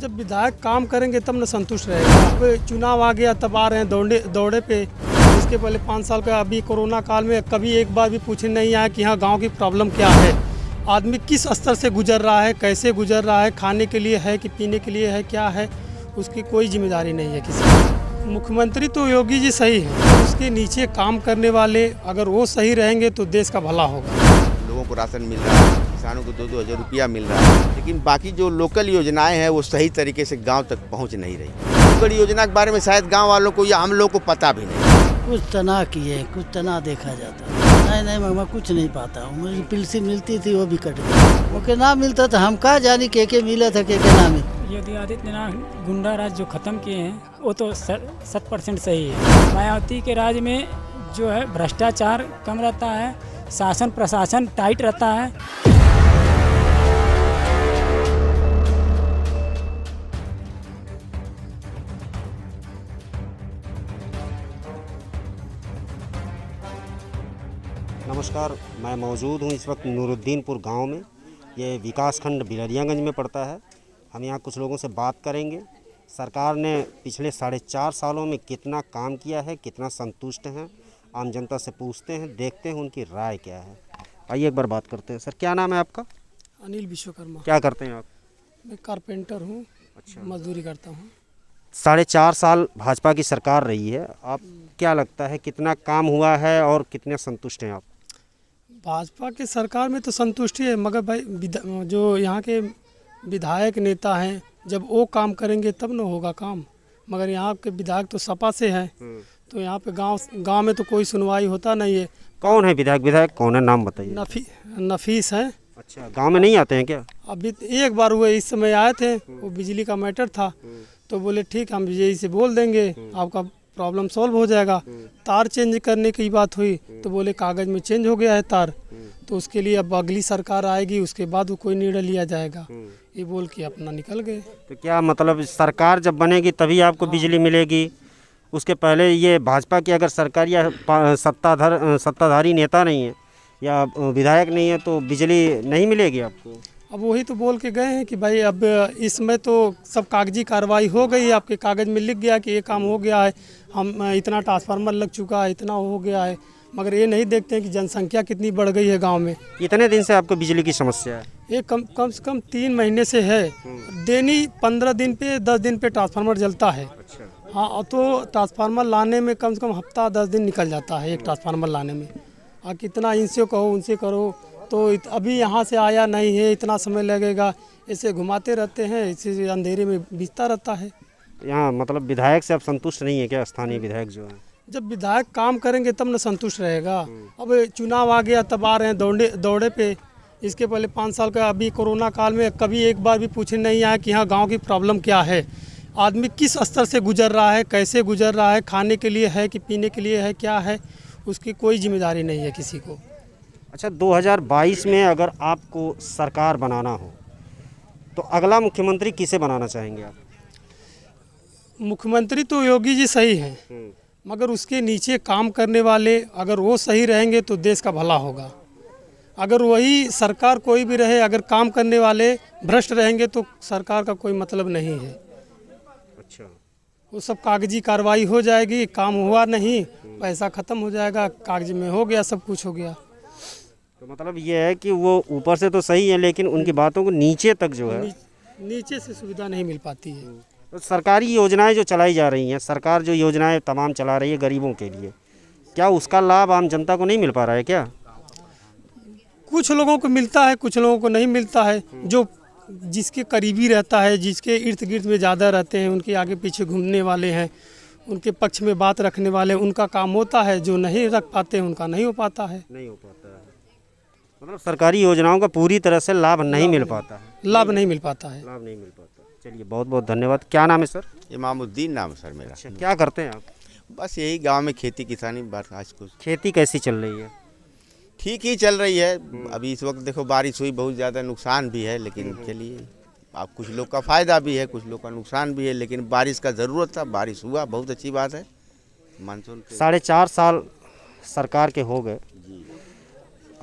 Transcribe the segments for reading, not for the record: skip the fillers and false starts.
जब विधायक काम करेंगे तब न संतुष्ट रहेगा। अब चुनाव आ गया तब आ रहे हैं दौड़े पे। इसके पहले 5 साल का अभी कोरोना काल में कभी एक बार भी पूछने नहीं आया कि हाँ गांव की प्रॉब्लम क्या है, आदमी किस स्तर से गुजर रहा है, कैसे गुजर रहा है, खाने के लिए है कि पीने के लिए है, क्या है, उसकी कोई जिम्मेदारी नहीं है किसी की। मुख्यमंत्री तो योगी जी सही है, उसके नीचे काम करने वाले अगर वो सही रहेंगे तो देश का भला होगा। लोगों को राशन मिल रहा है, किसानों को 2-2 हज़ार रुपया मिल रहा है, लेकिन बाकी जो लोकल योजनाएं हैं वो सही तरीके से गांव तक पहुंच नहीं रही। लोकल योजना के बारे में शायद गांव वालों को या हम लोग को पता भी नहीं। कुछ तना किए, कुछ तना देखा जाता है। नहीं मैं कुछ नहीं पाता हूँ। मुझे पेंशन मिलती थी वो भी कट गई। ओके ना मिलता तो हम कहा जानी के मिला था के ना मिला। योगी आदित्यनाथ गुंडा राज जो खत्म किए हैं वो तो 100% सही है। मायावती के राज में जो है भ्रष्टाचार कम रहता है, शासन प्रशासन टाइट रहता है। नमस्कार, मैं मौजूद हूँ इस वक्त नूरुद्दीनपुर गांव में। ये विकासखंड बिलरियागंज में पड़ता है। हम यहाँ कुछ लोगों से बात करेंगे। सरकार ने पिछले 4.5 सालों में कितना काम किया है, कितना संतुष्ट हैं, आम जनता से पूछते हैं, देखते हैं उनकी राय क्या है। आइए एक बार बात करते हैं। सर क्या नाम है आपका? अनिल विश्वकर्मा। क्या करते हैं आप? मैं कारपेंटर हूँ। अच्छा, मजदूरी करता हूँ। 4.5 साल भाजपा की सरकार रही है, आप क्या लगता है कितना काम हुआ है और कितने संतुष्ट हैं आप? भाजपा की सरकार में तो संतुष्टि है, मगर भाई जो यहाँ के विधायक नेता हैं जब वो काम करेंगे तब न होगा काम। मगर यहाँ के विधायक तो सपा से हैं, तो यहाँ पे गांव में तो कोई सुनवाई होता नहीं है। कौन है विधायक कौन है, नाम बताइए। नफीस हैं। अच्छा, गांव में नहीं आते हैं क्या? अभी एक बार हुए, इस समय आए थे, वो बिजली का मैटर था, तो बोले ठीक हम विजय से बोल देंगे, आपका प्रॉब्लम सॉल्व हो जाएगा। तार चेंज करने की बात हुई तो बोले कागज़ में चेंज हो गया है तार, तो उसके लिए अब अगली सरकार आएगी, उसके बाद वो कोई निर्णय लिया जाएगा, ये बोल के अपना निकल गए। तो क्या मतलब सरकार जब बनेगी तभी आपको बिजली मिलेगी? उसके पहले ये भाजपा की अगर सरकार या सत्ताधारी नेता नहीं है या विधायक नहीं है तो बिजली नहीं मिलेगी आपको? अब वही तो बोल के गए हैं कि भाई अब इसमें तो सब कागजी कार्रवाई हो गई है, आपके कागज़ में लिख गया कि ये काम हो गया है, हम इतना ट्रांसफार्मर लग चुका है, इतना हो गया है, मगर ये नहीं देखते हैं कि जनसंख्या कितनी बढ़ गई है गांव में। कितने दिन से आपको बिजली की समस्या है? ये कम से कम 3 महीने से है। दैनिक 15 दिन पे 10 दिन पे ट्रांसफार्मर जलता है। अच्छा। हाँ, तो ट्रांसफार्मर लाने में कम से कम हफ्ता 10 दिन निकल जाता है एक ट्रांसफार्मर लाने में। और कितना इनसे कहो उनसे करो, तो अभी यहाँ से आया नहीं है, इतना समय लगेगा, ऐसे घुमाते रहते हैं, इसी अंधेरे में बीतता रहता है। यहाँ मतलब विधायक से आप संतुष्ट नहीं है क्या? स्थानीय विधायक जो है, जब विधायक काम करेंगे तब न संतुष्ट रहेगा। अब चुनाव आ गया तब आ रहे हैं दौड़े पे। इसके पहले 5 साल का अभी कोरोना काल में कभी एक बार भी पूछने नहीं आया कि हाँ गांव की प्रॉब्लम क्या है, आदमी किस स्तर से गुजर रहा है, कैसे गुजर रहा है, खाने के लिए है कि पीने के लिए है, क्या है, उसकी कोई जिम्मेदारी नहीं है किसी को। अच्छा, 2022 में अगर आपको सरकार बनाना हो तो अगला मुख्यमंत्री किसे बनाना चाहेंगे आप? मुख्यमंत्री तो योगी जी सही हैं, मगर उसके नीचे काम करने वाले अगर वो सही रहेंगे तो देश का भला होगा। अगर वही सरकार कोई भी रहे, अगर काम करने वाले भ्रष्ट रहेंगे तो सरकार का कोई मतलब नहीं है। अच्छा, वो सब कागजी कार्रवाई हो जाएगी, काम हुआ नहीं, पैसा ख़त्म हो जाएगा, कागज में हो गया, सब कुछ हो गया। तो मतलब ये है कि वो ऊपर से तो सही है लेकिन उनकी बातों को नीचे तक जो है नीचे से सुविधा नहीं मिल पाती है। तो सरकारी योजनाएं जो चलाई जा रही हैं, सरकार जो योजनाएं तमाम चला रही है गरीबों के लिए, क्या उसका लाभ आम जनता को नहीं मिल पा रहा है क्या? कुछ लोगों को मिलता है, कुछ लोगों को नहीं मिलता है। जो जिसके करीबी रहता है, जिसके इर्द गिर्द में ज़्यादा रहते हैं, उनके आगे पीछे घूमने वाले हैं, उनके पक्ष में बात रखने वाले, उनका काम होता है। जो नहीं रख पाते उनका नहीं हो पाता है। नहीं हो पाता है, मतलब सरकारी योजनाओं का पूरी तरह से लाभ नहीं मिल पाता है। लाभ नहीं मिल पाता है। लाभ नहीं मिल पाता। चलिए, बहुत बहुत धन्यवाद। क्या नाम है सर? इमामुद्दीन नाम है सर मेरा। अच्छा, क्या करते हैं आप? बस यही गांव में खेती किसानी आज कुछ। खेती कैसी चल रही है? ठीक ही चल रही है। अभी इस वक्त देखो बारिश हुई, बहुत ज़्यादा नुकसान भी है, लेकिन चलिए अब कुछ लोग का फ़ायदा भी है, कुछ लोग का नुकसान भी है, लेकिन बारिश का ज़रूरत था, बारिश हुआ, बहुत अच्छी बात है। मानसून 4.5 साल सरकार के हो गए,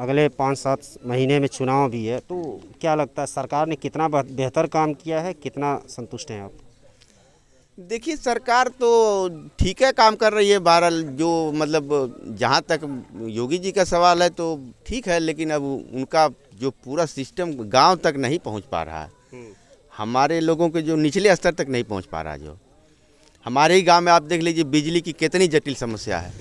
अगले 5-7 महीने में चुनाव भी है, तो क्या लगता है सरकार ने कितना बेहतर काम किया है, कितना संतुष्ट हैं आप? देखिए, सरकार तो ठीक है काम कर रही है। बहरहाल जो मतलब जहाँ तक योगी जी का सवाल है तो ठीक है, लेकिन अब उनका जो पूरा सिस्टम गांव तक नहीं पहुंच पा रहा है। हमारे लोगों के जो निचले स्तर तक नहीं पहुंच पा रहा है। जो हमारे ही गांव में आप देख लीजिए, बिजली की कितनी जटिल समस्या है,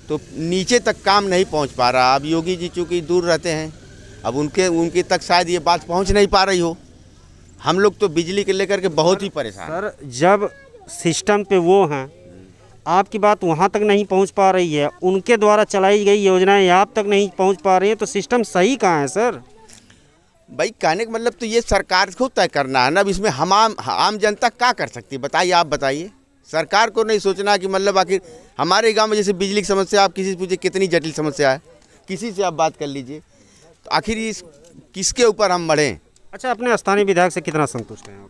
तो नीचे तक काम नहीं पहुंच पा रहा। अब योगी जी चूँकि दूर रहते हैं, अब उनके तक शायद ये बात पहुंच नहीं पा रही हो। हम लोग तो बिजली के लेकर के बहुत ही परेशान हैं। सर, जब सिस्टम पे वो हैं, आपकी बात वहाँ तक नहीं पहुँच पा रही है, उनके द्वारा चलाई गई योजनाएं आप तक नहीं पहुँच पा रही हैं, तो सिस्टम सही कहाँ है सर? भाई कहने का मतलब तो ये सरकार को तय करना है ना। अब इसमें हम आम जनता क्या कर सकती है बताइए, आप बताइए। सरकार को नहीं सोचना कि मतलब आखिर हमारे गांव में जैसे बिजली की समस्या, आप किसी से पूछिए कितनी जटिल समस्या है, किसी से आप बात कर लीजिए, तो आखिर इस किसके ऊपर हम बढ़ें? अच्छा, अपने स्थानीय विधायक से कितना संतुष्ट हैं आप?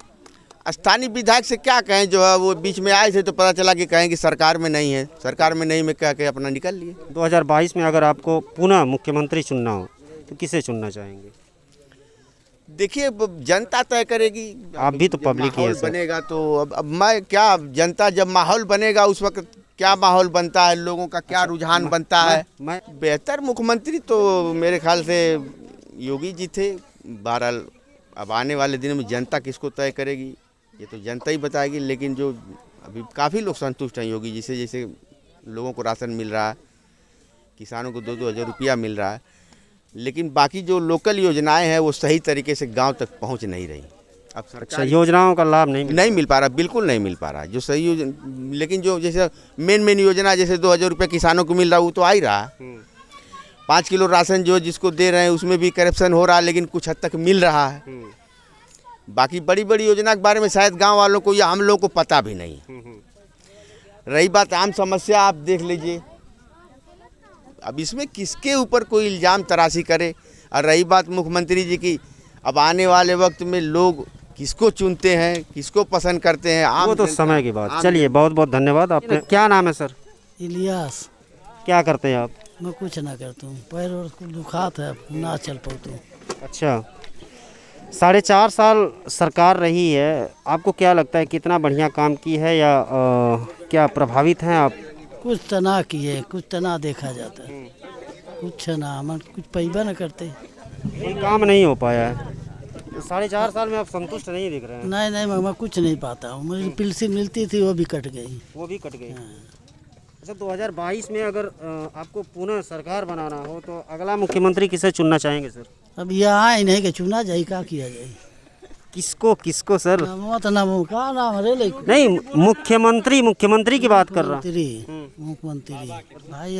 स्थानीय विधायक से क्या कहें, जो है वो बीच में आए थे तो पता चला कि कहें कि सरकार में नहीं है, सरकार में नहीं में कह के अपना निकल लिए। 2022 में अगर आपको पुनः मुख्यमंत्री चुनना हो तो किसे चुनना चाहेंगे? देखिए, जनता तय करेगी। आप भी तो पब्लिक ही है माहौल सर। बनेगा तो अब मैं क्या, जनता जब माहौल बनेगा उस वक्त क्या माहौल बनता है, लोगों का क्या रुझान बनता है। मैं बेहतर मुख्यमंत्री तो मेरे ख्याल से योगी जी थे। बहरहाल अब आने वाले दिनों में जनता किसको तय करेगी ये तो जनता ही बताएगी, लेकिन जो अभी काफ़ी लोग संतुष्ट हैं योगी जी से। जैसे लोगों को राशन मिल रहा है, किसानों को 2-2 हज़ार रुपया मिल रहा है, लेकिन बाकी जो लोकल योजनाएं हैं वो सही तरीके से गांव तक पहुंच नहीं रही। अब सरकार योजनाओं का लाभ नहीं मिल पा रहा, बिल्कुल नहीं मिल पा रहा जो सही योजना। लेकिन जो जैसे मेन योजना जैसे 2 हज़ार रुपये किसानों को मिल रहा है वो तो आ ही रहा है। 5 किलो राशन जो जिसको दे रहे हैं उसमें भी करप्शन हो रहा है, लेकिन कुछ हद तक मिल रहा है। बाकी बड़ी बड़ी योजना के बारे में शायद गांव वालों को या हम लोगों को पता भी नहीं। रही बात आम समस्या, आप देख लीजिए, अब इसमें किसके ऊपर कोई इल्ज़ाम तराशी करे। और रही बात मुख्यमंत्री जी की, अब आने वाले वक्त में लोग किसको चुनते हैं, किसको पसंद करते हैं, वो तो समय की बात। चलिए, बहुत बहुत धन्यवाद। आपने क्या नाम है सर? इलियास। क्या करते हैं आप? मैं कुछ ना करता हूँ, पैर और दुखात है, ना चल पाता हूँ। अच्छा, 4.5 साल सरकार रही है, आपको क्या लगता है कितना बढ़िया काम की है या क्या प्रभावित हैं आप? कुछ तना किए, कुछ तना देखा जाता है, कुछ ना हम कुछ पैबा न करते। कोई काम नहीं हो पाया है। 4.5 साल में आप संतुष्ट नहीं दिख रहे हैं। नहीं मैं कुछ नहीं पाता हूँ। मुझे पेंशन मिलती थी वो भी कट गई। वो भी कट गई। अच्छा, 2022 में अगर आपको पुनः सरकार बनाना हो तो अगला मुख्यमंत्री किसे चुनना चाहेंगे सर? अब यहाँ ही नहीं कि चुना जाए, क्या किया जाए? किसको सर? मत नाम का नाम रे नहीं, मुख्यमंत्री की बात कर रहा हूँ। मुख्यमंत्री भाई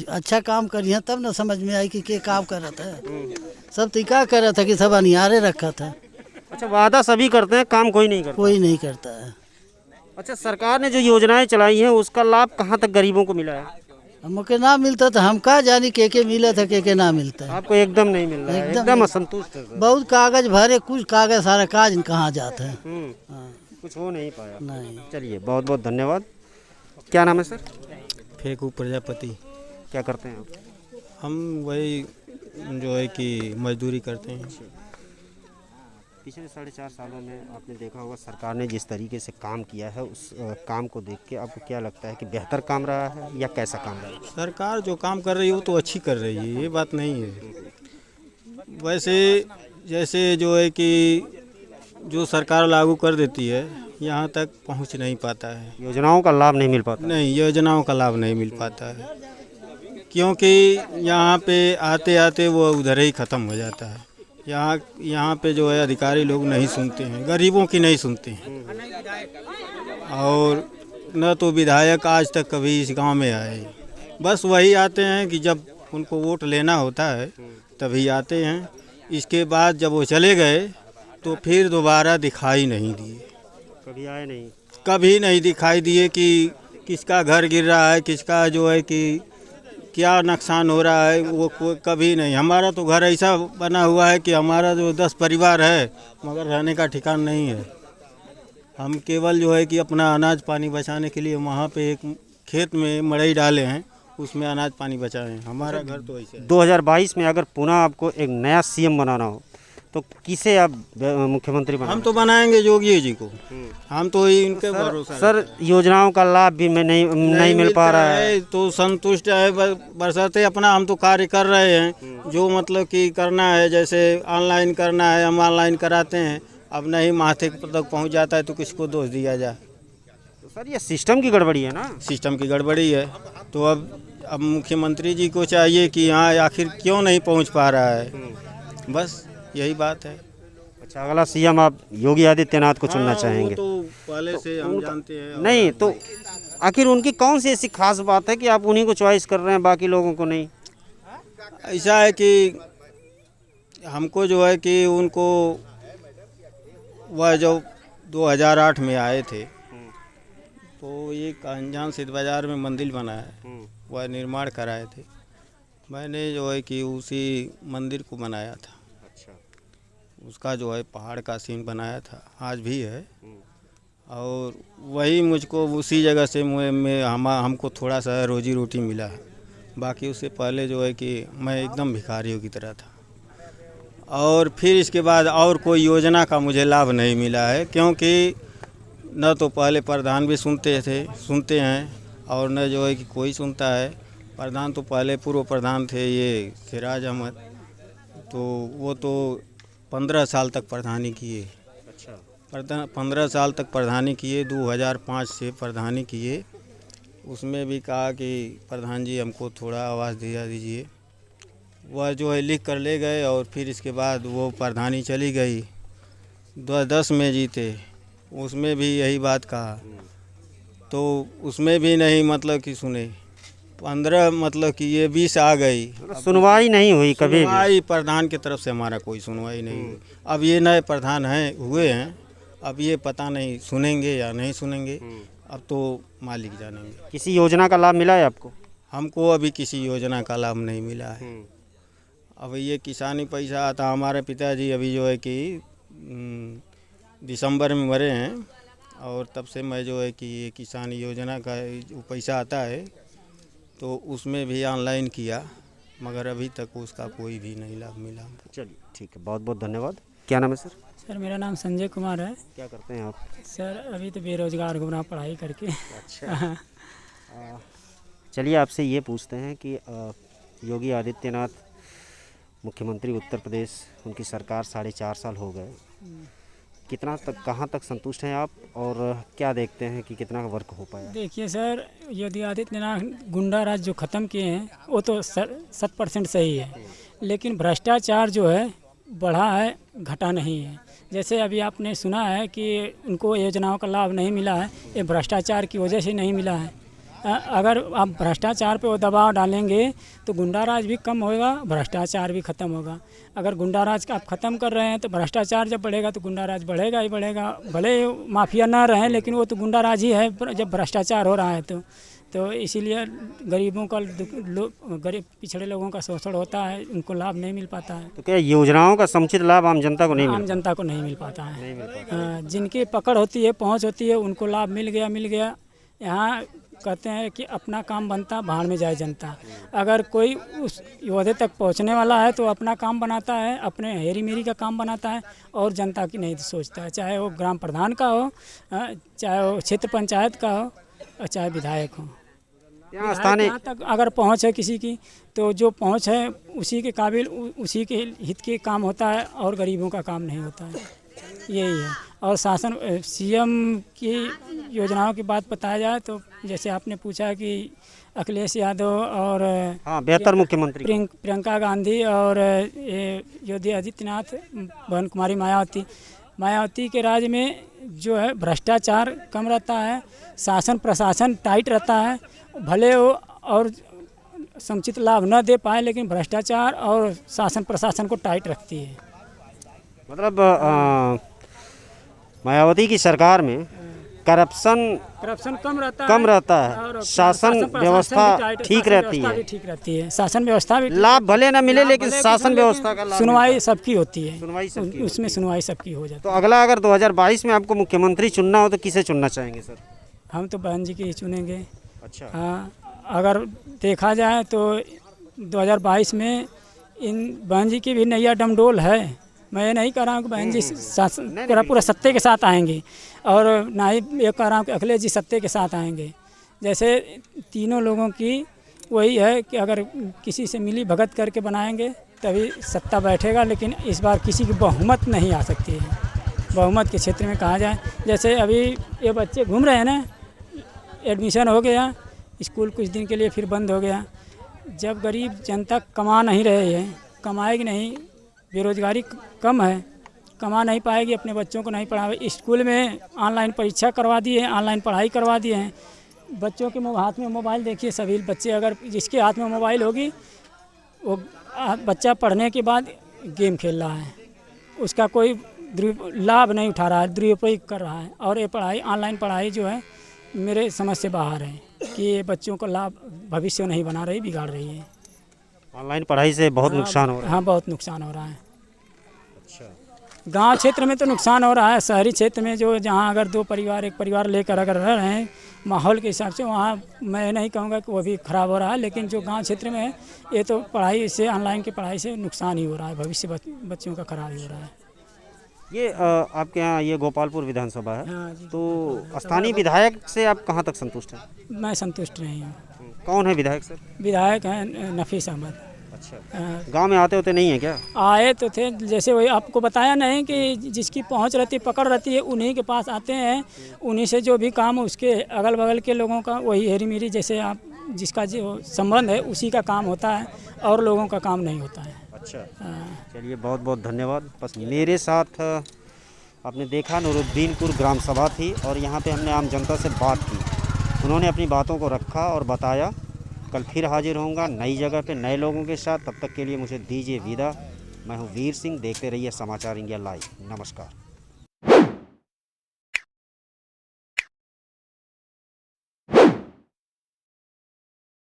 अच्छा काम करिए तब ना समझ में आई कि के काम कर रहा था। सब तो क्या कर रहा था कि सब अनियारे रखा था। अच्छा, वादा सभी करते हैं, काम कोई नहीं करता। कोई नहीं करता है। अच्छा, सरकार ने जो योजनाएं चलाई हैं उसका लाभ कहाँ तक गरीबों को मिला है? हमके ना मिलता था, हम कहा जानी के मिला था, के ना मिलता है। आपको एकदम नहीं मिल रहा है, एकदम असंतुष्ट है। बहुत कागज भरे, कुछ कागज सारा काज कहाँ जाता है। कुछ हो नहीं पाया। नहीं। चलिए, बहुत बहुत धन्यवाद। क्या नाम है सर? फेंकू प्रजापति। क्या करते हैं आप? हम वही जो है कि मजदूरी करते हैं। पिछले 4.5 सालों में आपने देखा होगा सरकार ने जिस तरीके से काम किया है, उस काम को देख के आपको क्या लगता है कि बेहतर काम रहा है या कैसा काम रहा है? सरकार जो काम कर रही है वो तो अच्छी कर रही है, ये बात नहीं है। वैसे जैसे जो है कि जो सरकार लागू कर देती है यहाँ तक पहुँच नहीं पाता है। योजनाओं का लाभ नहीं मिल पाता? नहीं, योजनाओं का लाभ नहीं मिल पाता है, क्योंकि यहाँ पे आते आते वो उधर ही ख़त्म हो जाता है। यहाँ पे जो है अधिकारी लोग नहीं सुनते हैं, गरीबों की नहीं सुनते हैं। और न तो विधायक आज तक कभी इस गांव में आए, बस वही आते हैं कि जब उनको वोट लेना होता है तभी आते हैं। इसके बाद जब वो चले गए तो फिर दोबारा दिखाई नहीं दिए। कभी आए नहीं? कभी नहीं दिखाई दिए कि किसका घर गिर रहा है, किसका जो है कि क्या नुकसान हो रहा है, वो कभी नहीं। हमारा तो घर ऐसा बना हुआ है कि हमारा जो 10 परिवार है मगर रहने का ठिकाना नहीं है। हम केवल जो है कि अपना अनाज पानी बचाने के लिए वहाँ पे एक खेत में मड़ई डाले हैं, उसमें अनाज पानी बचाएं। हमारा घर तो ऐसे है। 2022 में अगर पुनः आपको एक नया सीएम बनाना हो तो किसे आप मुख्यमंत्री हम बनाएंगे? तो बनाएंगे योगी जी को। हम तो इनके भरोसा सर योजनाओं का लाभ भी मैं नहीं मिल पा रहा है। तो संतुष्ट है, बरसाते अपना हम तो कार्य कर रहे हैं जो मतलब कि करना है, जैसे ऑनलाइन करना है हम ऑनलाइन कराते हैं। अब नहीं माथे तक पहुंच जाता है तो किसको दोष दिया जाए। तो सर ये सिस्टम की गड़बड़ी है ना? सिस्टम की गड़बड़ी है। तो अब मुख्यमंत्री जी को चाहिए कि हाँ आखिर क्यों नहीं पहुंच पा रहा है, बस यही बात है। अच्छा, अगला सीएम आप योगी आदित्यनाथ को चुनना हाँ, चाहेंगे? वो तो पहले से हम जानते हैं। नहीं तो आखिर उनकी कौन सी ऐसी खास बात है कि आप उन्हीं को चॉइस कर रहे हैं, बाकी लोगों को नहीं? ऐसा है कि हमको जो है कि उनको वह जो 2008 में आए थे तो एक अनजान सिद्ध बाज़ार में मंदिर बना है, वह निर्माण कराए थे। मैंने जो है कि उसी मंदिर को बनाया था। उसका जो है पहाड़ का सीन बनाया था, आज भी है। और वही मुझको उसी जगह से हमको थोड़ा सा रोजी रोटी मिला है। बाकी उससे पहले जो है कि मैं एकदम भिखारियों की तरह था। और फिर इसके बाद और कोई योजना का मुझे लाभ नहीं मिला है, क्योंकि न तो पहले प्रधान भी सुनते हैं और न जो है कि कोई सुनता है। प्रधान तो पहले पूर्व प्रधान थे ये सिराज अहमद, तो वो तो 15 साल तक प्रधानी किए। अच्छा, 15 साल तक प्रधानी किए, 2005 से प्रधानी किए। उसमें भी कहा कि प्रधान जी हमको थोड़ा आवाज़ दिया दीजिए। वह जो है लिख कर ले गए और फिर इसके बाद वो प्रधानी चली गई। 2010 में जीते, उसमें भी यही बात कहा, तो उसमें भी नहीं मतलब कि सुने। 15 मतलब कि ये 20 आ गई, सुनवाई नहीं हुई कभी भी। सुनवाई प्रधान की तरफ से हमारा कोई सुनवाई नहीं हुई। अब ये नए प्रधान हुए हैं, अब ये पता नहीं सुनेंगे या नहीं सुनेंगे, अब तो मालिक जानेंगे। किसी योजना का लाभ मिला है आपको? हमको अभी किसी योजना का लाभ नहीं मिला है। अब ये किसानी पैसा आता, हमारे पिताजी अभी जो है कि दिसंबर में मरे हैं और तब से मैं जो है कि ये किसानी योजना का जो पैसा आता है तो उसमें भी ऑनलाइन किया, मगर अभी तक उसका कोई भी नहीं लाभ मिला हमको। चलिए ठीक है, बहुत बहुत धन्यवाद। क्या नाम है सर? सर मेरा नाम संजय कुमार है। क्या करते हैं आप? सर अभी तो बेरोजगार घूम रहा हूं पढ़ाई करके। अच्छा। चलिए आपसे ये पूछते हैं कि योगी आदित्यनाथ मुख्यमंत्री उत्तर प्रदेश, उनकी सरकार 4.5 साल हो गए, कितना तक कहाँ तक संतुष्ट हैं आप और क्या देखते हैं कि कितना वर्क हो पाया? देखिए सर, योगी आदित्यनाथ गुंडा राज जो ख़त्म किए हैं वो तो 100% सही है, लेकिन भ्रष्टाचार जो है बढ़ा है, घटा नहीं है। जैसे अभी आपने सुना है कि उनको योजनाओं का लाभ नहीं मिला है, ये भ्रष्टाचार की वजह से नहीं मिला है। अगर आप भ्रष्टाचार पे वो दबाव डालेंगे तो गुंडा राज भी कम होगा, भ्रष्टाचार भी ख़त्म होगा। अगर गुंडा राज आप ख़त्म कर रहे हैं तो भ्रष्टाचार जब बढ़ेगा तो गुंडा राज बढ़ेगा ही बढ़ेगा। भले माफिया ना रहें लेकिन वो तो गुंडा राज ही है जब भ्रष्टाचार हो रहा है तो इसीलिए गरीबों का गरीब पिछड़े लोगों का शोषण होता है, उनको लाभ नहीं मिल पाता है। तो क्या योजनाओं का समुचित लाभ आम जनता को नहीं आम जनता को नहीं मिल पाता है। जिनकी पकड़ होती है, पहुंच होती है, उनको लाभ मिल गया। यहाँ कहते हैं कि अपना काम बनता भाड़ में जाए जनता। अगर कोई उस ओहदे तक पहुंचने वाला है तो अपना काम बनाता है, अपने हेरी मेरी का काम बनाता है और जनता की नहीं सोचता है, चाहे वो ग्राम प्रधान का हो, चाहे वो क्षेत्र पंचायत का हो और चाहे विधायक हो। स्थानीय यहाँ तक अगर पहुँच है किसी की तो जो पहुँच है उसी के काबिल, उसी के हित के काम होता है और गरीबों का काम नहीं होता है, यही है। और शासन सीएम की योजनाओं की बात बताया जाए तो जैसे आपने पूछा कि अखिलेश यादव और बेहतर मुख्यमंत्री प्रियंका गांधी और योगी आदित्यनाथ, बहन कुमारी मायावती के राज में जो है भ्रष्टाचार कम रहता है, शासन प्रशासन टाइट रहता है। भले वो और समुचित लाभ न दे पाए लेकिन भ्रष्टाचार और शासन प्रशासन को टाइट रखती है। मतलब मायावती की सरकार में करप्शन कम रहता है, शासन व्यवस्था ठीक रहती है। शासन व्यवस्था भी लाभ भले ना मिले लेकिन शासन व्यवस्था का लाभ सुनवाई सबकी होती है, उसमें सुनवाई सबकी हो जाती है। तो अगला अगर 2022 में आपको मुख्यमंत्री चुनना हो तो किसे चुनना चाहेंगे सर? हम तो बहन जी की ही चुनेंगे। अच्छा। हाँ, अगर देखा जाए तो 2022 में इन बहन जी की भी नैया डमडोल है। मैं ये नहीं कह रहा हूँ कि बहन जी पूरा सत्ते के साथ आएंगे, और ना ही ये कह रहा हूँ कि अखिलेश जी सत्ते के साथ आएंगे। जैसे तीनों लोगों की वही है कि अगर किसी से मिली भगत करके बनाएंगे तभी सत्ता बैठेगा, लेकिन इस बार किसी की बहुमत नहीं आ सकती है। बहुमत के क्षेत्र में कहा जाए, जैसे अभी ये बच्चे घूम रहे हैं ना, एडमिशन हो गया, स्कूल कुछ दिन के लिए फिर बंद हो गया। जब गरीब जनता कमा नहीं रहे हैं, कमाएगी नहीं, बेरोजगारी कम है, कमा नहीं पाएगी, अपने बच्चों को नहीं पढ़ावे। स्कूल में ऑनलाइन परीक्षा करवा दिए हैं, ऑनलाइन पढ़ाई करवा दिए हैं। बच्चों के हाथ में मोबाइल देखिए, सभी बच्चे, अगर जिसके हाथ में मोबाइल होगी वो बच्चा पढ़ने के बाद गेम खेल रहा है, उसका कोई लाभ नहीं उठा रहा है, दुरुपयोग कर रहा है। और ये पढ़ाई, ऑनलाइन पढ़ाई जो है मेरे समझ से बाहर है कि ये बच्चों को लाभ भविष्य नहीं बना रही, बिगाड़ रही है। ऑनलाइन पढ़ाई से बहुत नुकसान हो रहा है। हाँ, बहुत नुकसान हो रहा है। अच्छा, गांव क्षेत्र में तो नुकसान हो रहा है, शहरी क्षेत्र में जो जहां अगर दो परिवार, एक परिवार लेकर अगर रह रहे हैं माहौल के हिसाब से, वहां मैं नहीं कहूँगा कि वो भी ख़राब हो रहा है। लेकिन जो गांव क्षेत्र में है, ये तो पढ़ाई से, ऑनलाइन की पढ़ाई से नुकसान ही हो रहा है, भविष्य बच्चों का खराब ही हो रहा है। ये आपके यहाँ ये गोपालपुर विधानसभा है, हाँ जी। तो स्थानीय विधायक से आप कहाँ तक संतुष्ट हैं? मैं संतुष्ट नहीं हूँ। कौन है विधायक सर? विधायक हैं नफीस अहमद। अच्छा, गांव में आते होते नहीं है क्या? आए तो थे, जैसे वही आपको बताया नहीं कि जिसकी पहुंच रहती है, पकड़ रहती है, उन्हीं के पास आते हैं, उन्हीं से जो भी काम उसके अगल बगल के लोगों का वही हेरी मेरी, जैसे आप जिसका जो संबंध है उसी का काम होता है, और लोगों का काम नहीं होता है। अच्छा, हाँ। चलिए बहुत बहुत धन्यवाद। बस मेरे साथ आपने देखा नूरुद्दीनपुर ग्राम सभा थी, और यहाँ पे हमने आम जनता से बात की, उन्होंने अपनी बातों को रखा और बताया। कल फिर हाजिर होऊंगा नई जगह पे नए लोगों के साथ। तब तक के लिए मुझे दीजिए विदा। मैं हूँ वीर सिंह, देखते रहिए समाचार इंडिया लाइव। नमस्कार।